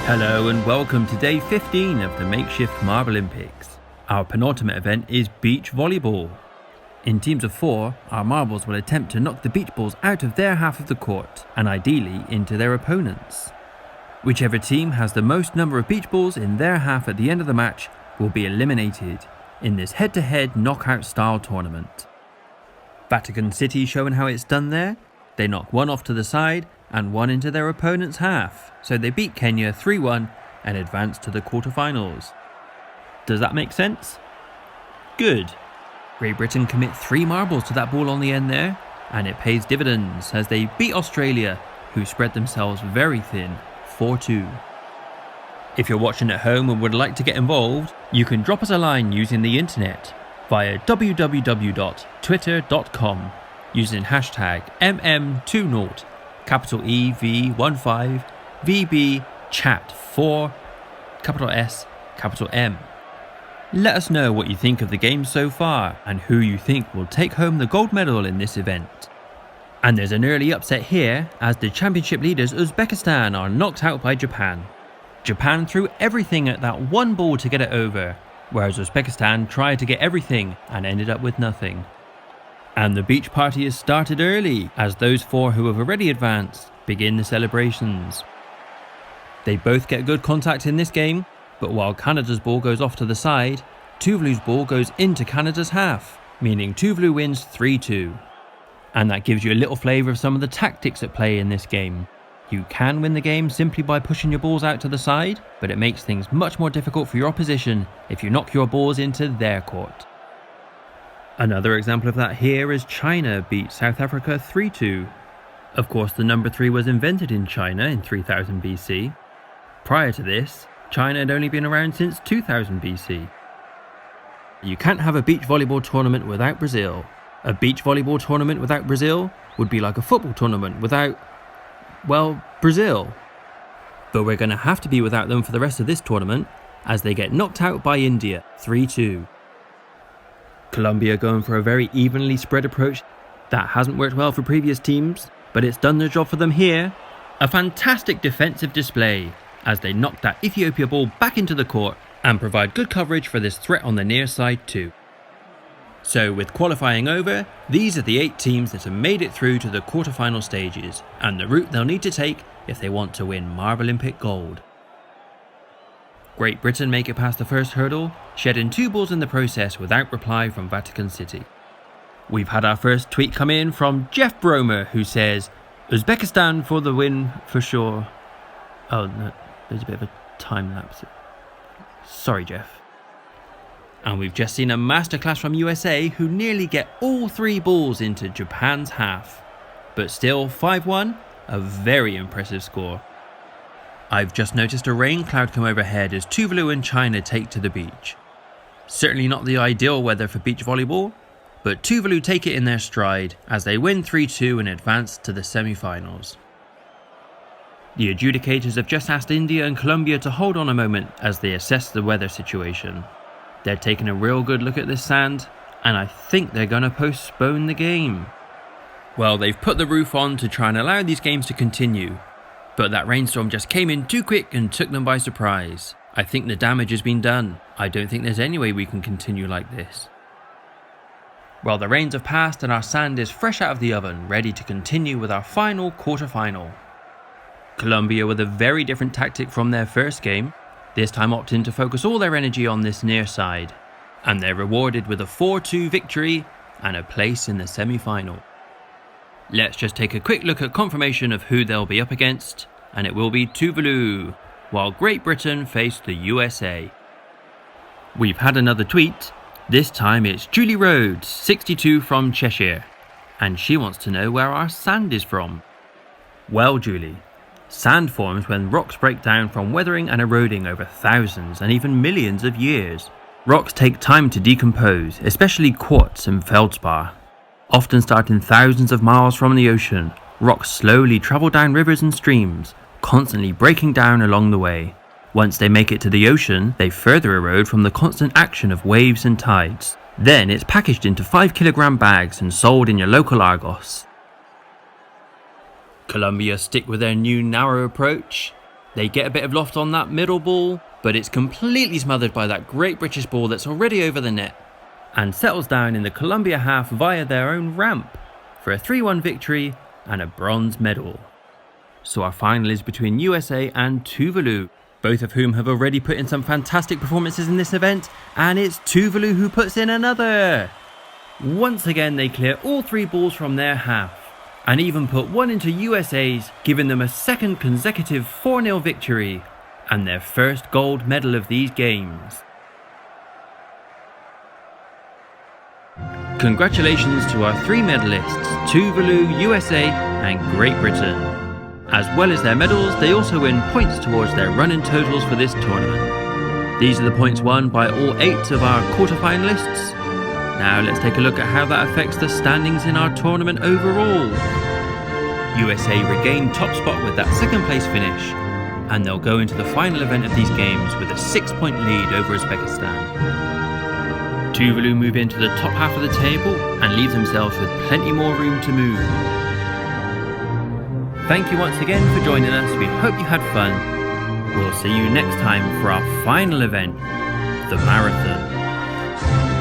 Hello and welcome to day 15 of the Makeshift Marblympics. Our penultimate event is beach volleyball. In teams of 4, our marbles will attempt to knock the beach balls out of their half of the court and ideally into their opponents. Whichever team has the most number of beach balls in their half at the end of the match will be eliminated in this head-to-head knockout style tournament. Vatican City showing how it's done there. They knock one off to the side and one into their opponent's half, so they beat Kenya 3-1 and advance to the quarterfinals. Does that make sense? Good. Great Britain commit 3 marbles to that ball on the end there, and it pays dividends as they beat Australia, who spread themselves very thin, 4-2. If you're watching at home and would like to get involved, you can drop us a line using the internet via www.twitter.com using hashtag MM20, capital EV15, VB chat 4, capital S, capital M. Let us know what you think of the game so far and who you think will take home the gold medal in this event. And there's an early upset here as the championship leaders Uzbekistan are knocked out by Japan. Japan threw everything at that one ball to get it over, whereas Uzbekistan tried to get everything and ended up with nothing. And the beach party has started early as those 4 who have already advanced begin the celebrations. They both get good contact in this game, but while Canada's ball goes off to the side, Tuvalu's ball goes into Canada's half, meaning Tuvalu wins 3-2. And that gives you a little flavour of some of the tactics at play in this game. You can win the game simply by pushing your balls out to the side, but it makes things much more difficult for your opposition if you knock your balls into their court. Another example of that here is China beat South Africa 3-2. Of course, the number 3 was invented in China in 3000 BC. Prior to this, China had only been around since 2000 BC. You can't have a beach volleyball tournament without Brazil. A beach volleyball tournament without Brazil would be like a football tournament without, well, Brazil. But we're going to have to be without them for the rest of this tournament as they get knocked out by India 3-2. Colombia going for a very evenly spread approach. That hasn't worked well for previous teams, but it's done the job for them here. A fantastic defensive display as they knock that Ethiopia ball back into the court and provide good coverage for this threat on the near side too. So with qualifying over, these are the 8 teams that have made it through to the quarterfinal stages and the route they'll need to take if they want to win Marblympic gold. Great Britain make it past the first hurdle, shedding 2 balls in the process without reply from Vatican City. We've had our first tweet come in from Jeff Bromer, who says, Uzbekistan for the win for sure. Oh no, there's a bit of a time lapse. Sorry Jeff. And we've just seen a masterclass from USA who nearly get all 3 balls into Japan's half. But still 5-1, a very impressive score. I've just noticed a rain cloud come overhead as Tuvalu and China take to the beach. Certainly not the ideal weather for beach volleyball, but Tuvalu take it in their stride as they win 3-2 and advance to the semi-finals. The adjudicators have just asked India and Colombia to hold on a moment as they assess the weather situation. They're taking a real good look at this sand, and I think they're going to postpone the game. Well, they've put the roof on to try and allow these games to continue, but that rainstorm just came in too quick and took them by surprise. I think the damage has been done. I don't think there's any way we can continue like this. Well, the rains have passed and our sand is fresh out of the oven, ready to continue with our final quarterfinal. Colombia with a very different tactic from their first game, this time opting to focus all their energy on this near side, and they're rewarded with a 4-2 victory and a place in the semi-final. Let's just take a quick look at confirmation of who they'll be up against, and it will be Tuvalu, while Great Britain face the USA. We've had another tweet. This time it's Julie Rhodes, 62 from Cheshire, and she wants to know where our sand is from. Well Julie, sand forms when rocks break down from weathering and eroding over thousands and even millions of years. Rocks take time to decompose, especially quartz and feldspar. Often starting thousands of miles from the ocean, rocks slowly travel down rivers and streams, constantly breaking down along the way. Once they make it to the ocean, they further erode from the constant action of waves and tides. Then it's packaged into 5-kilogram bags and sold in your local Argos. Colombia stick with their new narrow approach. They get a bit of loft on that middle ball, but it's completely smothered by that great British ball that's already over the net, and settles down in the Colombia half via their own ramp for a 3-1 victory and a bronze medal. So our final is between USA and Tuvalu, both of whom have already put in some fantastic performances in this event, and it's Tuvalu who puts in another. Once again they clear all 3 balls from their half, and even put one into USA's, giving them a second consecutive 4-0 victory, and their first gold medal of these games. Congratulations to our 3 medalists, Tuvalu, USA and Great Britain. As well as their medals, they also win points towards their run-in totals for this tournament. These are the points won by all 8 of our quarterfinalists. Now let's take a look at how that affects the standings in our tournament overall. USA regain top spot with that 2nd place finish, and they'll go into the final event of these games with a 6-point lead over Uzbekistan. Tuvalu move into the top half of the table and leave themselves with plenty more room to move. Thank you once again for joining us. We hope you had fun. We'll see you next time for our final event, the marathon.